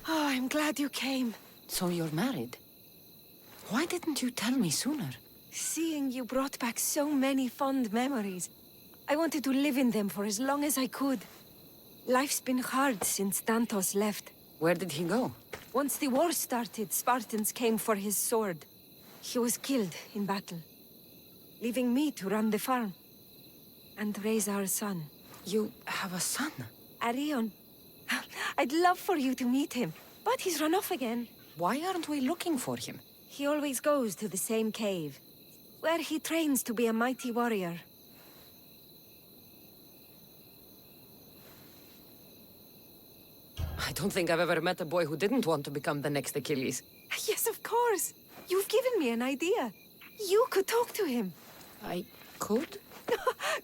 Oh, I'm glad you came. So you're married? Why didn't you tell me sooner? Seeing you brought back so many fond memories. I wanted to live in them for as long as I could. Life's been hard since Dantos left. Where did he go? Once the war started, Spartans came for his sword. He was killed in battle, leaving me to run the farm and raise our son. You have a son? Arion. I'd love for you to meet him, but he's run off again. Why aren't we looking for him? He always goes to the same cave, where he trains to be a mighty warrior. I don't think I've ever met a boy who didn't want to become the next Achilles. Yes, of course. You've given me an idea. You could talk to him. I could?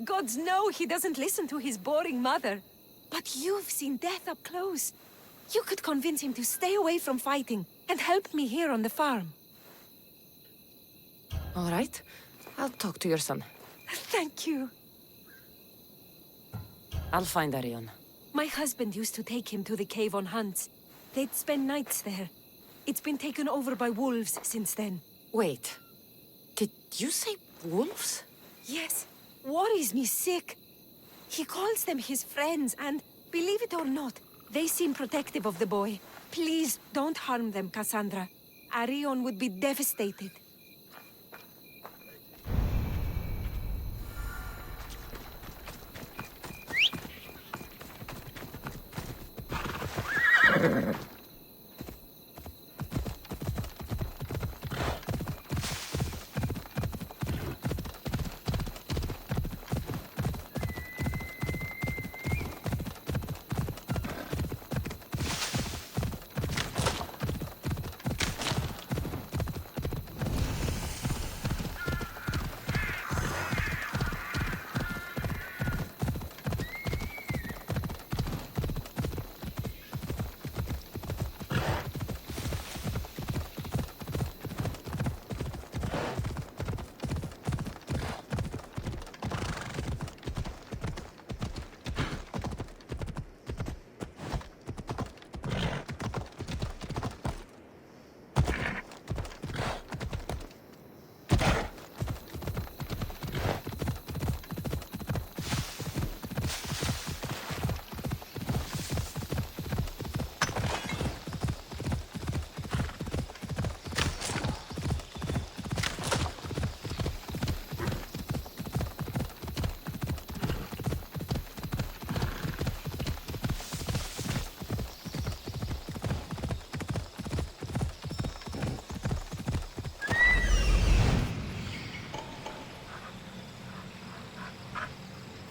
Gods know he doesn't listen to his boring mother. But you've seen death up close. You could convince him to stay away from fighting and help me here on the farm. All right. I'll talk to your son. Thank you. I'll find Arion. My husband used to take him to the cave on hunts. They'd spend nights there. It's been taken over by wolves since then. Wait. Did you say wolves? Yes. Worries me sick. He calls them his friends, and believe it or not, they seem protective of the boy. Please don't harm them, Cassandra. Arion would be devastated.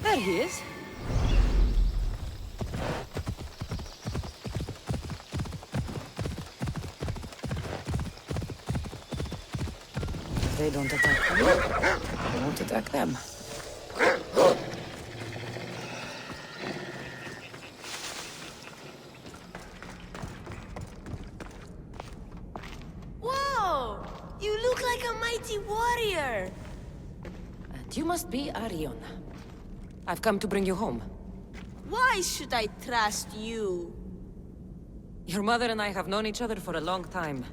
There he is. If they don't attack me, I won't attack them. Whoa! You look like a mighty warrior! And you must be Arion. I've come to bring you home. Why should I trust you? Your mother and I have known each other for a long time.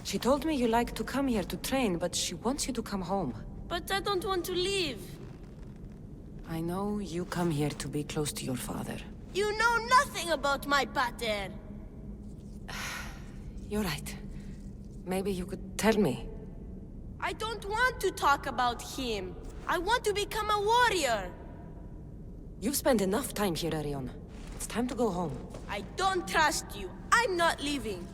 She told me you like to come here to train, but she wants you to come home. But I don't want to leave. I know you come here to be close to your father. You know nothing about my pater. You're right. Maybe you could tell me. I don't want to talk about him. I want to become a warrior. You've spent enough time here, Arion. It's time to go home. I don't trust you. I'm not leaving.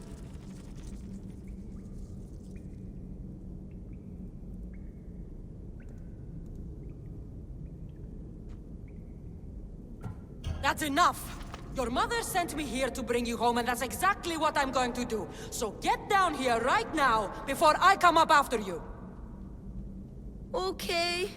That's enough! Your mother sent me here to bring you home, and that's exactly what I'm going to do. So get down here right now, before I come up after you! Okay.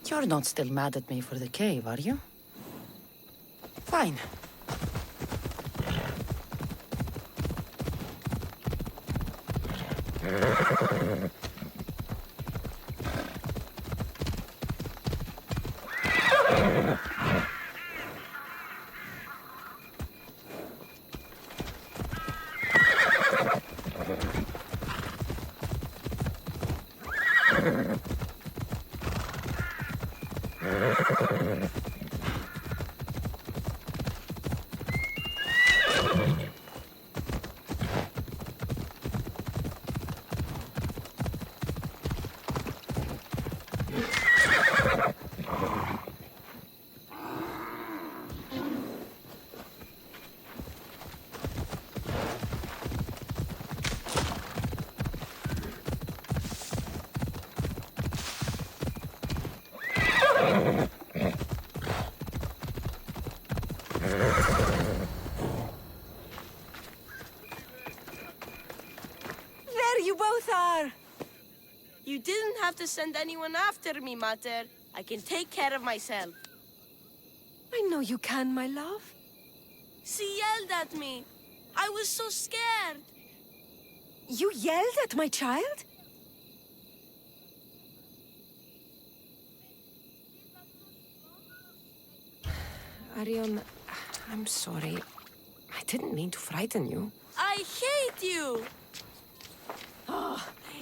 You're not still mad at me for the cave, are you? Fine. There you both are! You didn't have to send anyone after me, Mater. I can take care of myself. I know you can, my love. She yelled at me. I was so scared. You yelled at my child? Arion, I'm sorry. I didn't mean to frighten you. I hate you!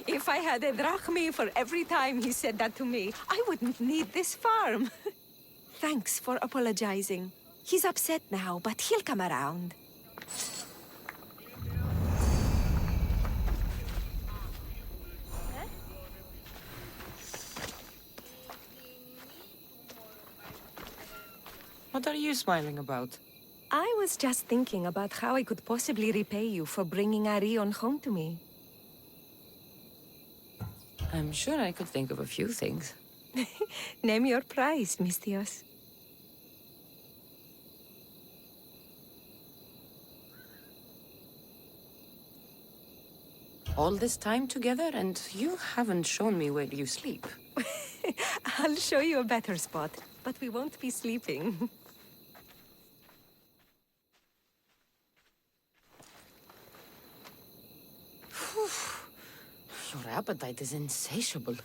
If I had a drachme for every time he said that to me, I wouldn't need this farm. Thanks for apologizing. He's upset now, but he'll come around. What are you smiling about? I was just thinking about how I could possibly repay you for bringing Arion home to me. I'm sure I could think of a few things. Name your price, Mistios. All this time together, and you haven't shown me where you sleep. I'll show you a better spot, but we won't be sleeping. Your appetite is insatiable.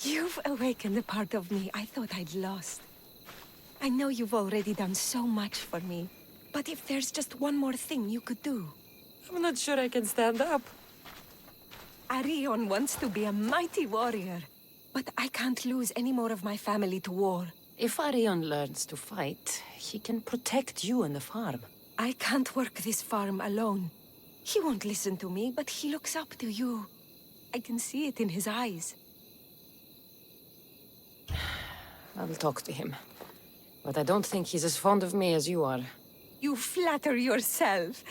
You've awakened a part of me I thought I'd lost. I know you've already done so much for me, but if there's just one more thing you could do. I'm not sure I can stand up. Arion wants to be a mighty warrior, but I can't lose any more of my family to war. If Arion learns to fight, he can protect you and the farm. I can't work this farm alone. He won't listen to me, but he looks up to you. I can see it in his eyes. I will talk to him. But I don't think he's as fond of me as you are. You flatter yourself.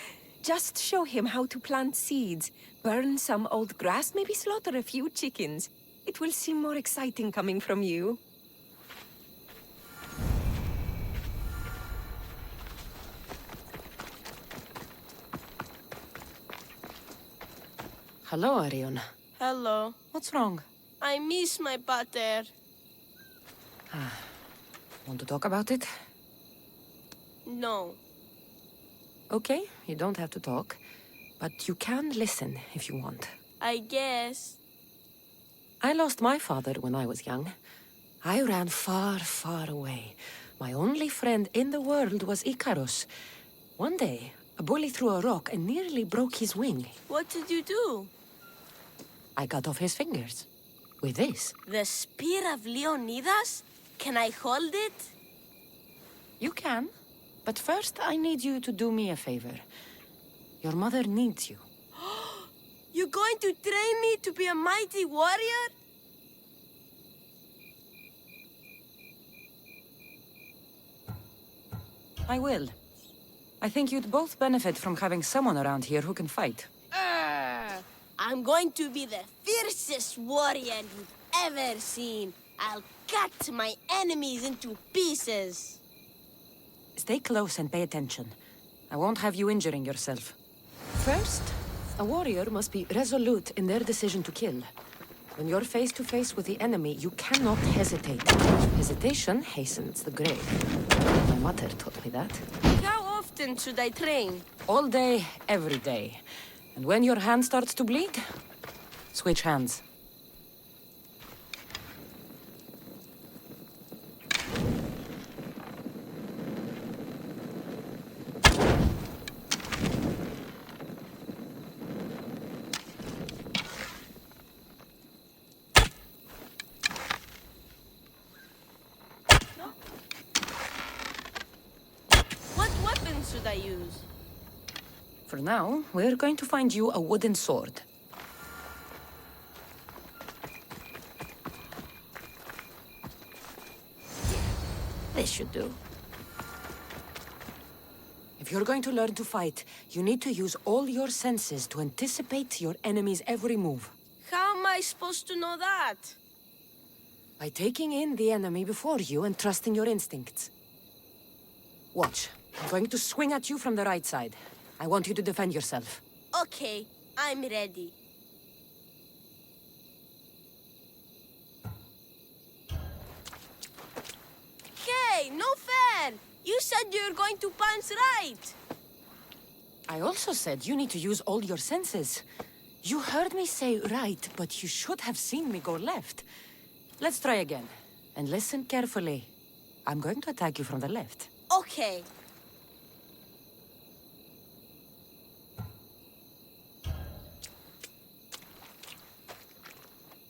Just show him how to plant seeds, burn some old grass, maybe slaughter a few chickens. It will seem more exciting coming from you. Hello, Arion. Hello. What's wrong? I miss my pater. Want to talk about it? No. Okay, you don't have to talk. But you can listen if you want. I guess. I lost my father when I was young. I ran far, far away. My only friend in the world was Icarus. One day, a bully threw a rock and nearly broke his wing. What did you do? I cut off his fingers. With this. The spear of Leonidas? Can I hold it? You can. But first, I need you to do me a favor. Your mother needs you. You're going to train me to be a mighty warrior? I will. I think you'd both benefit from having someone around here who can fight. I'm going to be the fiercest warrior you've ever seen. I'll cut my enemies into pieces. Stay close and pay attention. I won't have you injuring yourself. First, a warrior must be resolute in their decision to kill. When you're face to face with the enemy, you cannot hesitate. Hesitation hastens the grave. My mother taught me that. How often should I train? All day, every day. And when your hand starts to bleed, switch hands. What weapon should I use? For now, we're going to find you a wooden sword. This should do. If you're going to learn to fight, you need to use all your senses to anticipate your enemy's every move. How am I supposed to know that? By taking in the enemy before you and trusting your instincts. Watch. I'm going to swing at you from the right side. I want you to defend yourself. Okay, I'm ready. Hey, no fair! You said you were going to punch right! I also said you need to use all your senses. You heard me say right, but you should have seen me go left. Let's try again. And listen carefully. I'm going to attack you from the left. Okay.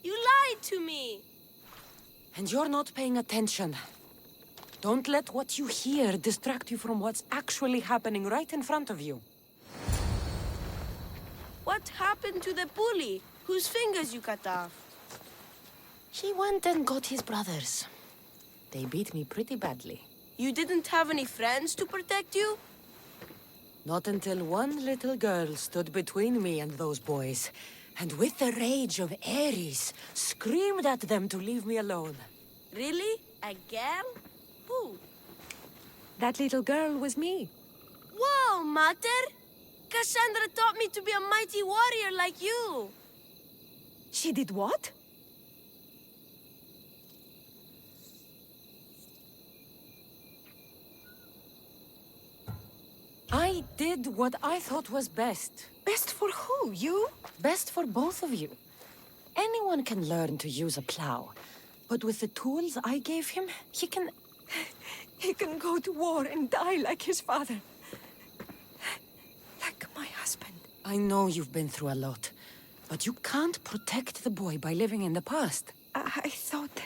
You lied to me! And you're not paying attention. Don't let what you hear distract you from what's actually happening right in front of you. What happened to the bully whose fingers you cut off? He went and got his brothers. They beat me pretty badly. You didn't have any friends to protect you? Not until one little girl stood between me and those boys, and with the rage of Ares, screamed at them to leave me alone. Really? A girl? Who? That little girl was me. Whoa, Mater! Cassandra taught me to be a mighty warrior like you! She did what? I did what I thought was best. Best for who? You? Best for both of you. Anyone can learn to use a plow. But with the tools I gave him, he can... He can go to war and die like his father. Like my husband. I know you've been through a lot. But you can't protect the boy by living in the past. I thought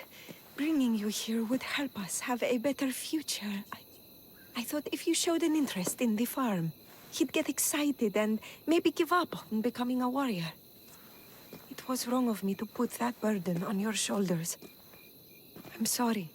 bringing you here would help us have a better future. I thought if you showed an interest in the farm, he'd get excited and maybe give up on becoming a warrior. It was wrong of me to put that burden on your shoulders. I'm sorry.